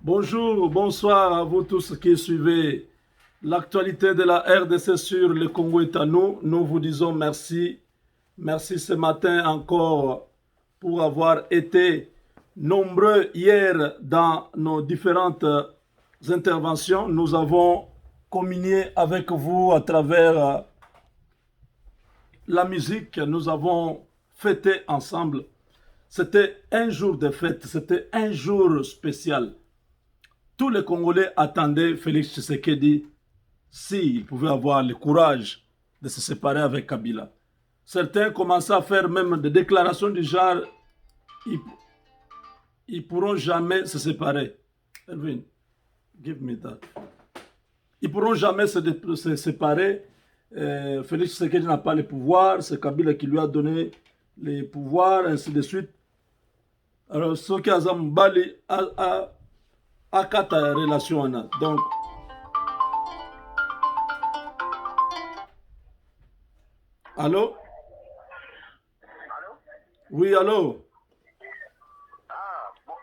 Bonjour, bonsoir à vous tous qui suivez l'actualité de la RDC sur le Congo est à nous. Nous vous disons merci. Merci ce matin encore pour avoir été nombreux hier dans nos différentes interventions. Nous avons communié avec vous à travers la musique. Nous avons fêté ensemble. C'était un jour de fête, c'était un jour spécial. Tous les Congolais attendaient Félix Tshisekedi s'il pouvait avoir le courage de se séparer avec Kabila. Certains commençaient à faire même des déclarations du genre ils pourront jamais se séparer. Elvin, give me that. Ils pourront jamais se séparer. Félix Tshisekedi n'a pas le pouvoir. C'est Kabila qui lui a donné les pouvoirs, ainsi de suite. Alors, ce qui a Zambali a quatre relations. Donc, allô? Allô? Oui, allô?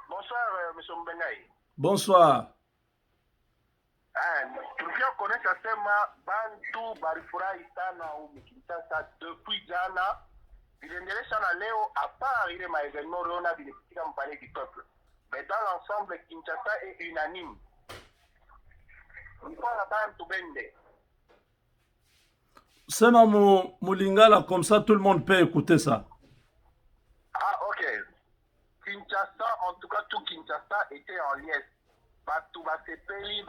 Bonsoir, M. Mbengai. Bonsoir. Tulikuwa kuonesha sema bantu barifurahi sana humu Kinshasa depuis jana, viliendelesha na leo apart ile maevenement uliona vilipitika mpale du peuple. Mais dans l'ensemble, Kinshasa est unanime. Mpona bantu bende. C'est mon Lingala, comme ça tout le monde peut écouter ça. Ah, ok. Kinshasa, en tout cas tout Kinshasa était en liesse. Batu basepeli.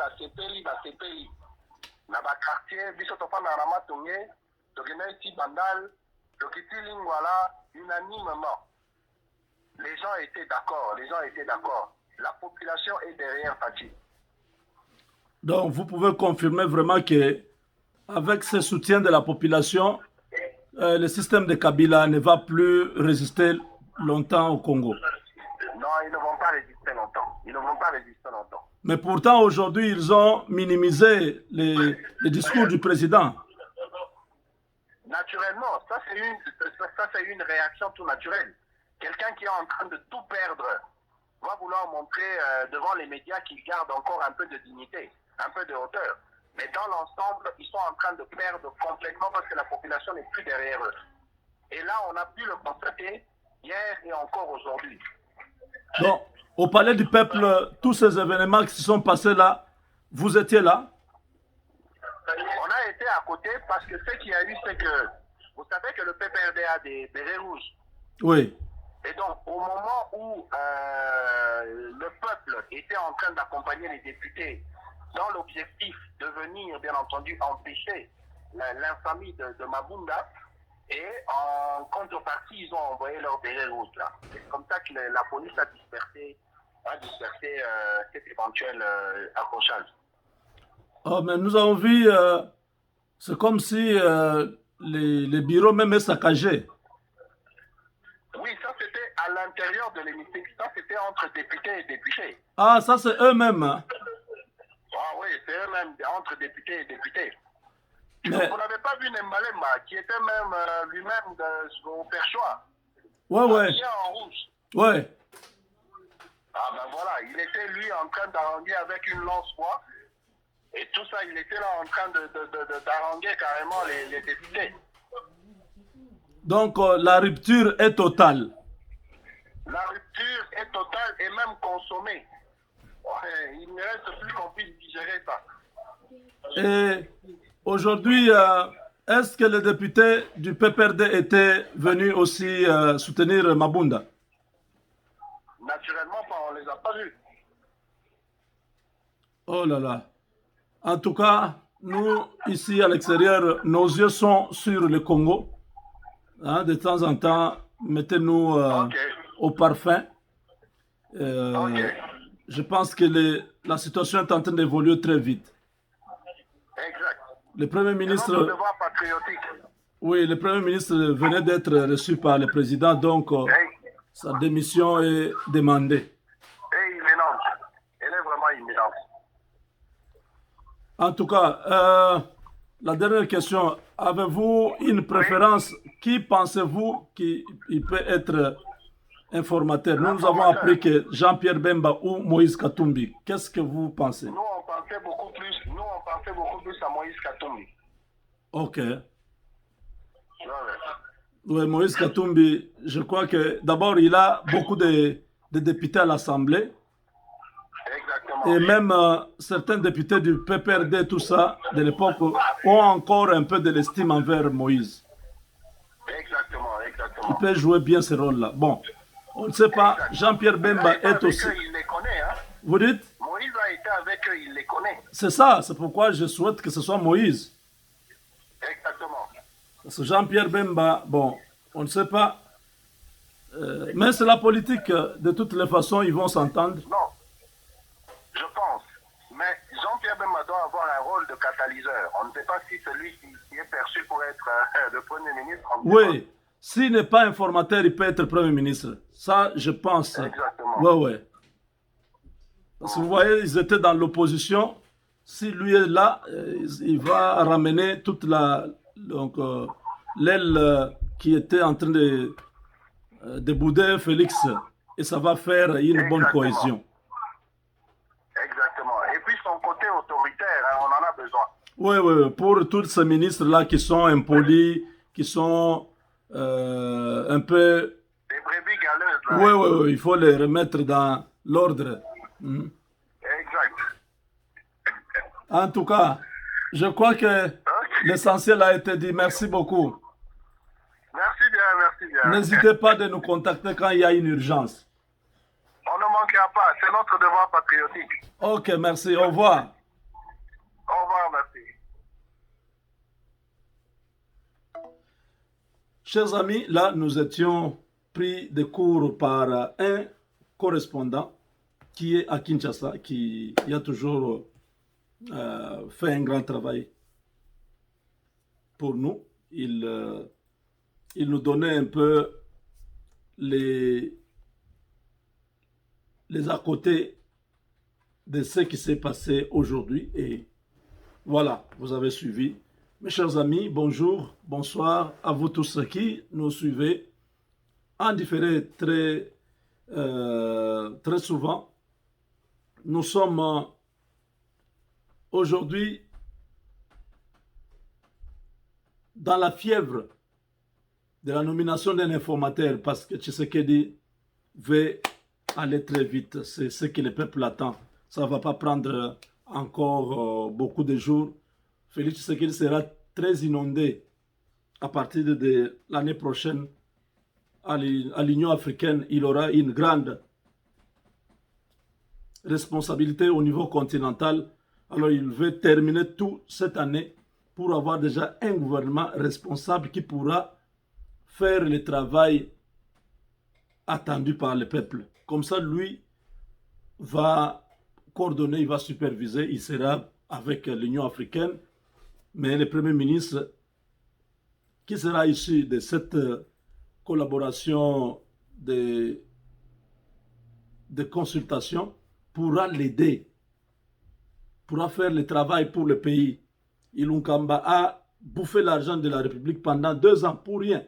Na ba quartier, biso tofana na Ramatonge, tokende ti Bandal, tokiti Lingwala, unanimement. Les gens étaient d'accord. La population est derrière Fati. Donc, vous pouvez confirmer vraiment que, avec ce soutien de la population, le système de Kabila ne va plus résister longtemps au Congo. Non, ils ne vont pas résister longtemps. Mais pourtant, aujourd'hui, ils ont minimisé les discours du président. Naturellement, ça c'est une réaction tout naturelle. Quelqu'un qui est en train de tout perdre va vouloir montrer devant les médias qu'il garde encore un peu de dignité, un peu de hauteur. Mais dans l'ensemble, ils sont en train de perdre complètement parce que la population n'est plus derrière eux. Et là, on a pu le constater hier et encore aujourd'hui. Donc, au palais du peuple, tous ces événements qui se sont passés là, vous étiez là? On a été à côté parce que ce qu'il y a eu, c'est que vous savez que le PPRD a des bérets rouges. Oui. Et donc, au moment où le peuple était en train d'accompagner les députés dans l'objectif de venir, bien entendu, empêcher l'infamie de Mabunda, et en contrepartie, ils ont envoyé leurs bérets rouges là. C'est comme ça que la police a dispersé cet éventuel accrochage. Oh, mais nous avons vu, c'est comme si les bureaux même étaient saccagés. Oui, ça c'était à l'intérieur de l'hémicycle. Ça c'était entre députés et députés. Ah, ça c'est eux-mêmes. Hein? Ah oui, c'est eux-mêmes, entre députés et députés. Mais... Vous n'avez pas vu Nembalemba, qui était même lui-même au perchoir. Ouais. Habillé en rouge. Ouais. Ah ben voilà, il était lui en train d'haranguer avec une lance-pois. Et tout ça, il était là en train d'haranguer carrément les députés. Donc la rupture est totale. La rupture est totale et même consommée. Ouais, il ne reste plus qu'on puisse digérer ça. Et aujourd'hui, est-ce que les députés du PPRD étaient venus aussi soutenir Mabunda? Naturellement, on ne les a pas vus. Oh là là. En tout cas, nous, ici à l'extérieur, nos yeux sont sur le Congo. Hein, de temps en temps, mettez-nous au parfum. Je pense que la situation est en train d'évoluer très vite. Exact. Le Premier ministre... C'est notre devoir patriotique. Oui, le Premier ministre venait d'être reçu par le président, donc sa démission est demandée. Et imminente. Elle est vraiment imminente. En tout cas, la dernière question, avez-vous une préférence? Qui pensez-vous qui peut être informateur. Nous avons appris que Jean-Pierre Bemba ou Moïse Katumbi. Qu'est-ce que vous pensez? Nous, on pensait beaucoup plus à Moïse Katumbi. Ok. Ouais. Oui, Moïse Katumbi, je crois que d'abord, il a beaucoup de députés à l'Assemblée. Exactement. Et même certains députés du PPRD, tout ça, de l'époque, ont encore un peu de l'estime envers Moïse. Exactement. Il peut jouer bien ce rôle-là. Bon, on ne sait pas. Jean-Pierre Bemba est aussi. Eux, il les connaît, hein? Vous dites? Moïse a été avec eux, il les connaît. C'est ça, c'est pourquoi je souhaite que ce soit Moïse. Exactement. Parce que Jean-Pierre Bemba, bon, on ne sait pas. Mais c'est la politique. De toutes les façons, ils vont s'entendre. Non, je pense. Mais Jean-Pierre Bemba doit avoir un rôle de catalyseur. On ne sait pas si celui qui est perçu pour être le Premier ministre... Oui, s'il n'est pas informateur, il peut être Premier ministre. Ça, je pense. Exactement. Oui. Parce que vous voyez, ils étaient dans l'opposition. Si lui est là, il va ramener toute l'aile qui était en train de bouder Félix. Et ça va faire une bonne cohésion. Exactement. Et puis son côté autoritaire, hein, on en a besoin. Oui. Pour tous ces ministres-là qui sont impolis, qui sont un peu... Des brebis galeuses, là. Oui, il faut les remettre dans l'ordre. Exact. En tout cas, je crois que l'essentiel a été dit. Merci beaucoup. Merci bien. N'hésitez pas de nous contacter quand il y a une urgence. On ne manquera pas, c'est notre devoir patriotique. Ok, merci. Au revoir. Au revoir, merci. Chers amis, là, nous étions pris de cours par un correspondant qui est à Kinshasa, qui a toujours fait un grand travail pour nous. Il nous donnait un peu les à côté de ce qui s'est passé aujourd'hui. Et voilà, vous avez suivi. Mes chers amis, bonjour, bonsoir à vous tous qui nous suivez en différé très souvent. Nous sommes aujourd'hui dans la fièvre de la nomination d'un informateur parce que Tshisekedi veut aller très vite. C'est ce que le peuple attend. Ça ne va pas prendre encore beaucoup de jours. Félix Tshisekedi sera très inondé à partir de l'année prochaine à l'Union africaine. Il aura une grande responsabilité au niveau continental. Alors il veut terminer tout cette année pour avoir déjà un gouvernement responsable qui pourra faire le travail attendu par le peuple. Comme ça, lui va coordonner, il va superviser, il sera avec l'Union africaine. Mais le Premier ministre, qui sera issu de cette collaboration de consultation, pourra l'aider, pourra faire le travail pour le pays. Ilunkamba a bouffé l'argent de la République pendant 2 ans pour rien.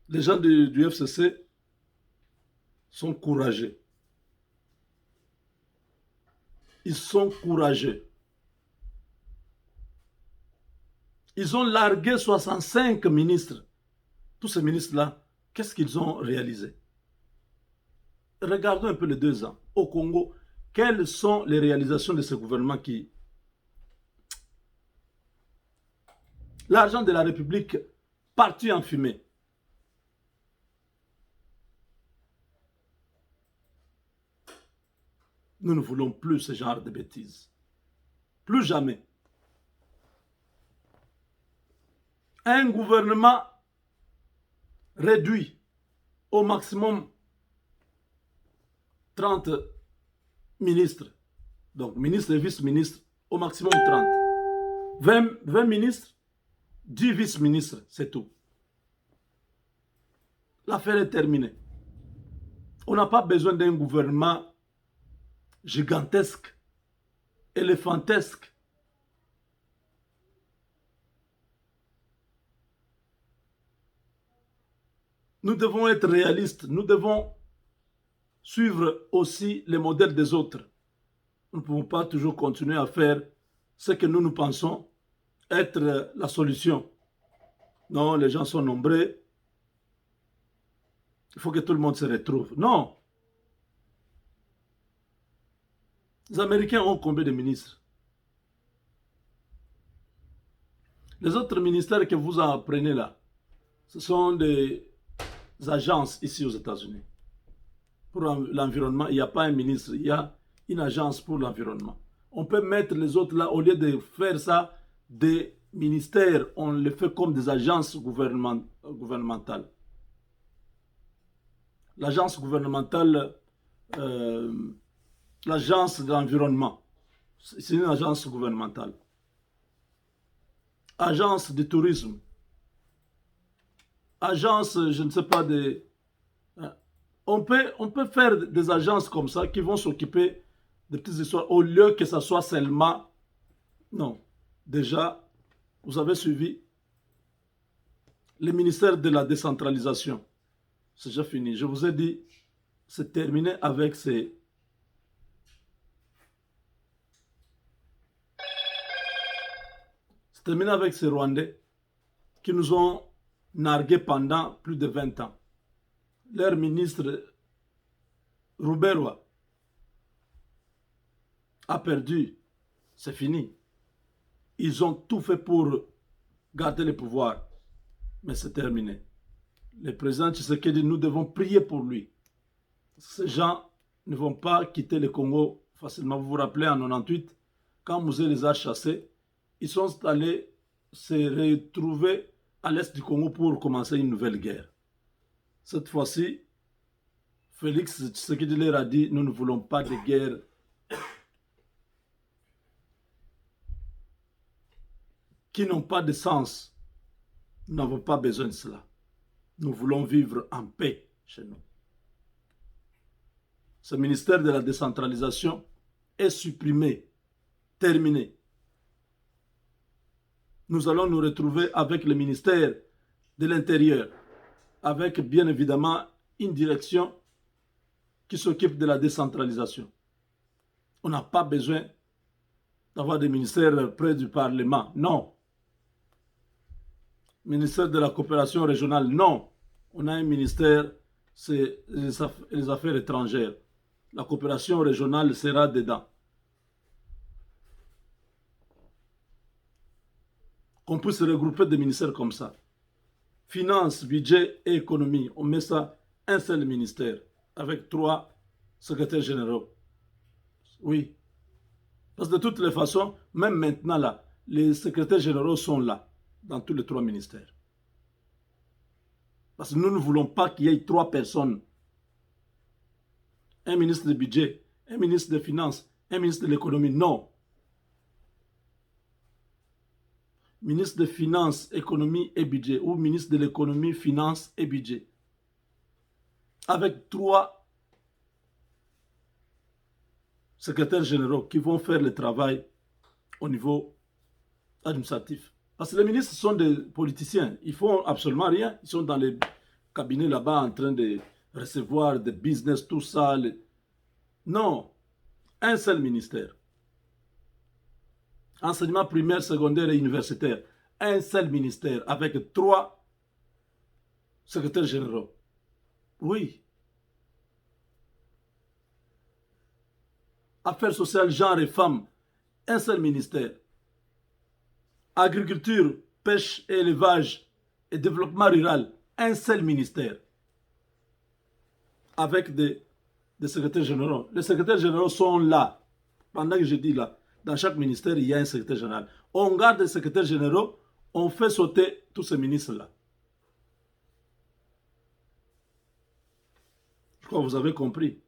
Les gens du FCC sont courageux. Ils sont courageux. Ils ont largué 65 ministres. Tous ces ministres-là, qu'est-ce qu'ils ont réalisé? Regardons un peu les 2 ans. Au Congo, quelles sont les réalisations de ce gouvernement qui... L'argent de la République parti en fumée. Nous ne voulons plus ce genre de bêtises. Plus jamais. Un gouvernement réduit au maximum 30 ministres. Donc, ministres et vice-ministres, au maximum 30. 20 ministres, 10 vice-ministres, c'est tout. L'affaire est terminée. On n'a pas besoin d'un gouvernement gigantesque, éléphantesque. Nous devons être réalistes. Nous devons suivre aussi les modèles des autres. Nous ne pouvons pas toujours continuer à faire ce que nous pensons être la solution. Non, les gens sont nombreux. Il faut que tout le monde se retrouve. Non. Les Américains ont combien de ministres? Les autres ministères que vous apprenez là, ce sont des agences ici aux États-Unis. Pour l'environnement, il n'y a pas un ministre, il y a une agence pour l'environnement. On peut mettre les autres là, au lieu de faire ça des ministères, on les fait comme des agences gouvernementales. L'agence gouvernementale, l'agence de l'environnement, c'est une agence gouvernementale. Agence de tourisme, agence, je ne sais pas, on peut faire des agences comme ça qui vont s'occuper de petites histoires au lieu que ça soit seulement... Non, déjà, vous avez suivi le ministère de la décentralisation. C'est déjà fini. Je vous ai dit, c'est terminé avec ces... C'est terminé avec ces Rwandais qui nous ont nargués pendant plus de 20 ans. Leur ministre Ruberwa a perdu. C'est fini. Ils ont tout fait pour garder le pouvoir. Mais c'est terminé. Le président Tshisekedi, nous devons prier pour lui. Ces gens ne vont pas quitter le Congo facilement. Vous vous rappelez en 98, quand Mouzé les a chassés, ils sont allés se retrouver à l'est du Congo pour commencer une nouvelle guerre. Cette fois-ci, Félix Tshisekedi leur a dit, nous ne voulons pas de guerre qui n'ont pas de sens. Nous n'avons pas besoin de cela. Nous voulons vivre en paix chez nous. Ce ministère de la décentralisation est supprimé, terminé. Nous allons nous retrouver avec le ministère de l'Intérieur, avec bien évidemment une direction qui s'occupe de la décentralisation. On n'a pas besoin d'avoir des ministères près du Parlement, non. Ministère de la coopération régionale, non. On a un ministère, c'est les affaires étrangères. La coopération régionale sera dedans. Qu'on puisse regrouper des ministères comme ça. Finances, budget et économie. On met ça un seul ministère avec 3 secrétaires généraux. Oui. Parce que de toutes les façons, même maintenant là, les secrétaires généraux sont là, dans tous les 3 ministères. Parce que nous ne voulons pas qu'il y ait 3 personnes. Un ministre du budget, un ministre des finances, un ministre de l'économie. Non. Ministre des finances, économie et budget. Ou ministre de l'économie, finances et budget. Avec 3 secrétaires généraux qui vont faire le travail au niveau administratif. Parce que les ministres sont des politiciens. Ils font absolument rien. Ils sont dans les cabinets là-bas en train de recevoir des business, tout ça. Non. Un seul ministère. Enseignement primaire, secondaire et universitaire. Un seul ministère avec 3 secrétaires généraux. Oui. Affaires sociales, genre et femmes. Un seul ministère. Agriculture, pêche et élevage et développement rural, un seul ministère. Avec des secrétaires généraux. Les secrétaires généraux sont là. Pendant que je dis là, dans chaque ministère, il y a un secrétaire général. On garde les secrétaires généraux, on fait sauter tous ces ministres-là. Je crois que vous avez compris.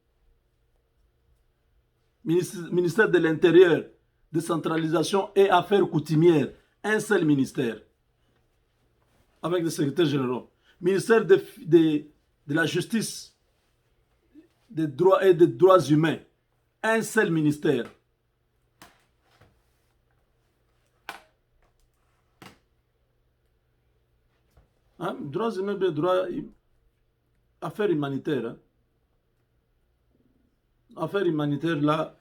Ministère de l'Intérieur, décentralisation et affaires coutumières. Un seul ministère, avec des secrétaires généraux. Ministère de la justice, des droits et des droits humains. Un seul ministère. Hein? Droits humains, droits... affaire humanitaire. Hein. Affaire humanitaire, là,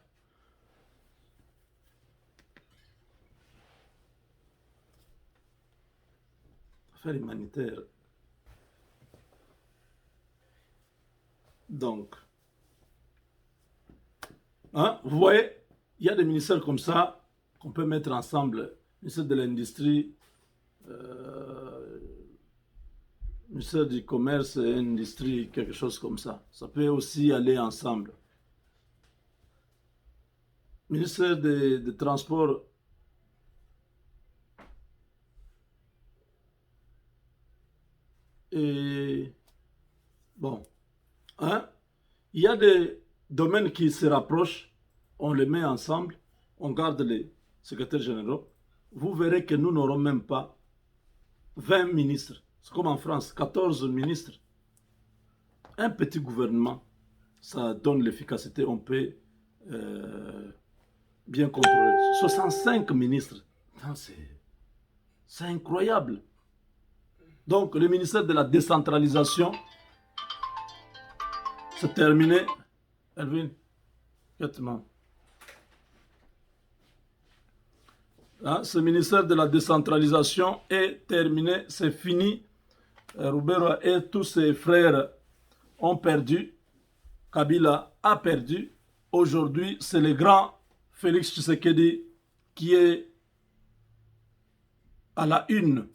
affaire humanitaire. Donc, hein, vous voyez, il y a des ministères comme ça qu'on peut mettre ensemble. Ministère de l'Industrie, ministère du Commerce et Industrie, quelque chose comme ça. Ça peut aussi aller ensemble. Ministère des Transports, et bon, hein, il y a des domaines qui se rapprochent, on les met ensemble, on garde les secrétaires généraux. Vous verrez que nous n'aurons même pas 20 ministres. C'est comme en France, 14 ministres. Un petit gouvernement, ça donne l'efficacité, on peut bien contrôler. 65 ministres, c'est incroyable. Donc, le ministère de la décentralisation, c'est terminé. Elvin, exactement. Hein, ce ministère de la décentralisation est terminé, c'est fini. Roubero et tous ses frères ont perdu. Kabila a perdu. Aujourd'hui, c'est le grand Félix Tshisekedi qui est à la une.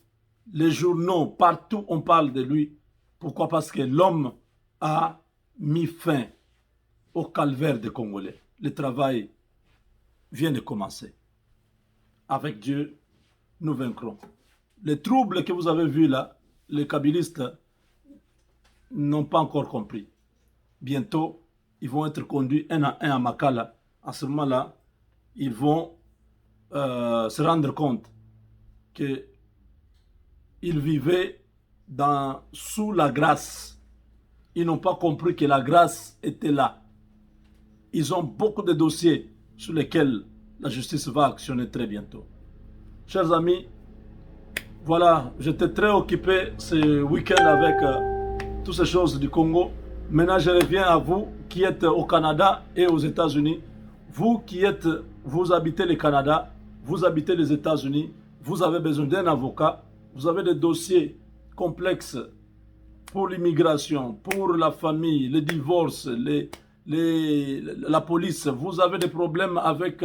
Les journaux, partout on parle de lui. Pourquoi? Parce que l'homme a mis fin au calvaire des Congolais. Le travail vient de commencer. Avec Dieu, nous vaincrons. Les troubles que vous avez vus là, les kabylistes n'ont pas encore compris. Bientôt, ils vont être conduits un à Makala. À ce moment-là, ils vont se rendre compte qu'ils vivaient sous la grâce. Ils n'ont pas compris que la grâce était là. Ils ont beaucoup de dossiers sur lesquels la justice va actionner très bientôt. Chers amis, voilà, j'étais très occupé ce week-end avec toutes ces choses du Congo. Maintenant, je reviens à vous qui êtes au Canada et aux États-Unis. Vous habitez le Canada, vous habitez les États-Unis, vous avez besoin d'un avocat, vous avez des dossiers complexes pour l'immigration, pour la famille, le divorce, la police, vous avez des problèmes avec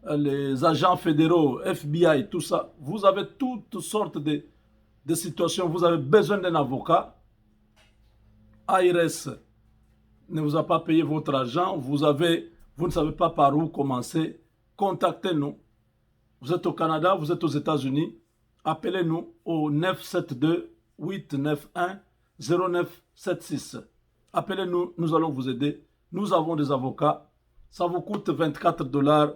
les agents fédéraux, FBI, tout ça. Vous avez toutes sortes de situations. Vous avez besoin d'un avocat. ARS ne vous a pas payé votre argent. Vous ne savez pas par où commencer. Contactez-nous. Vous êtes au Canada, vous êtes aux États-Unis. Appelez-nous au 972-891-0976. Appelez-nous, nous allons vous aider. Nous avons des avocats. Ça vous coûte 24,95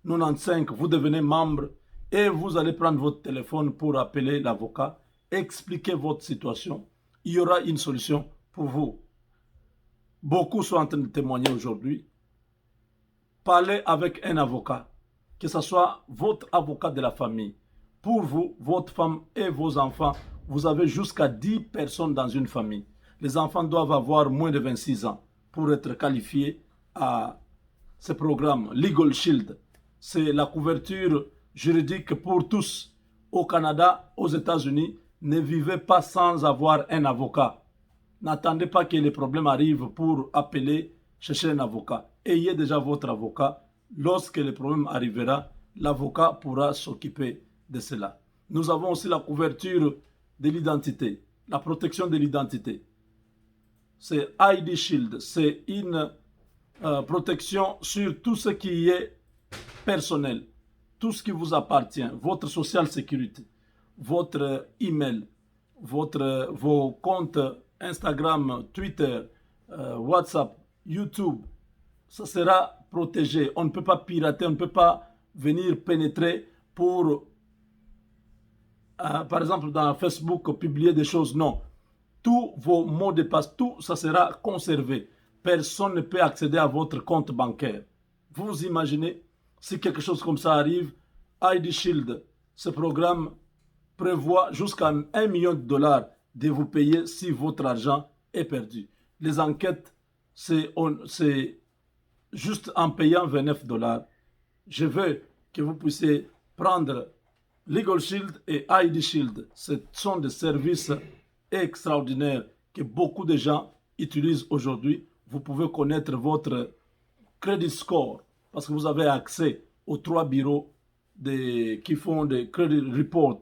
$. Vous devenez membre et vous allez prendre votre téléphone pour appeler l'avocat, expliquer votre situation. Il y aura une solution pour vous. Beaucoup sont en train de témoigner aujourd'hui. Parlez avec un avocat, que ce soit votre avocat de la famille. Pour vous, votre femme et vos enfants, vous avez jusqu'à 10 personnes dans une famille. Les enfants doivent avoir moins de 26 ans pour être qualifiés à ce programme Legal Shield. C'est la couverture juridique pour tous. Au Canada, aux États-Unis, ne vivez pas sans avoir un avocat. N'attendez pas que les problèmes arrivent pour appeler, chercher un avocat. Ayez déjà votre avocat. Lorsque le problème arrivera, l'avocat pourra s'occuper de cela. Nous avons aussi la couverture de l'identité, la protection de l'identité. C'est ID Shield, c'est une protection sur tout ce qui est personnel, tout ce qui vous appartient, votre social sécurité, votre email, vos comptes Instagram, Twitter, WhatsApp, YouTube, ça sera protégé. On ne peut pas pirater, on ne peut pas venir pénétrer pour, par exemple, dans Facebook, publier des choses. Non. Tous vos mots de passe, tout ça sera conservé. Personne ne peut accéder à votre compte bancaire. Vous imaginez, si quelque chose comme ça arrive, ID Shield, ce programme prévoit jusqu'à $1 million de vous payer si votre argent est perdu. Les enquêtes, c'est juste en payant 29 $. Je veux que vous puissiez prendre Legal Shield et ID Shield. Ce sont des services extraordinaires que beaucoup de gens utilisent aujourd'hui. Vous pouvez connaître votre credit score parce que vous avez accès aux 3 bureaux qui font des credit report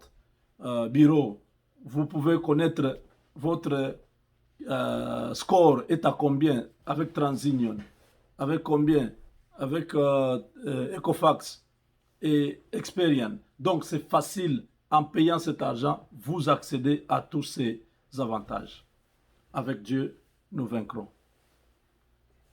bureaux. Vous pouvez connaître votre score est à combien avec TransUnion, avec combien avec Ecofax et Experian. Donc c'est facile, en payant cet argent, vous accédez à tous ces avantages. Avec Dieu, nous vaincrons.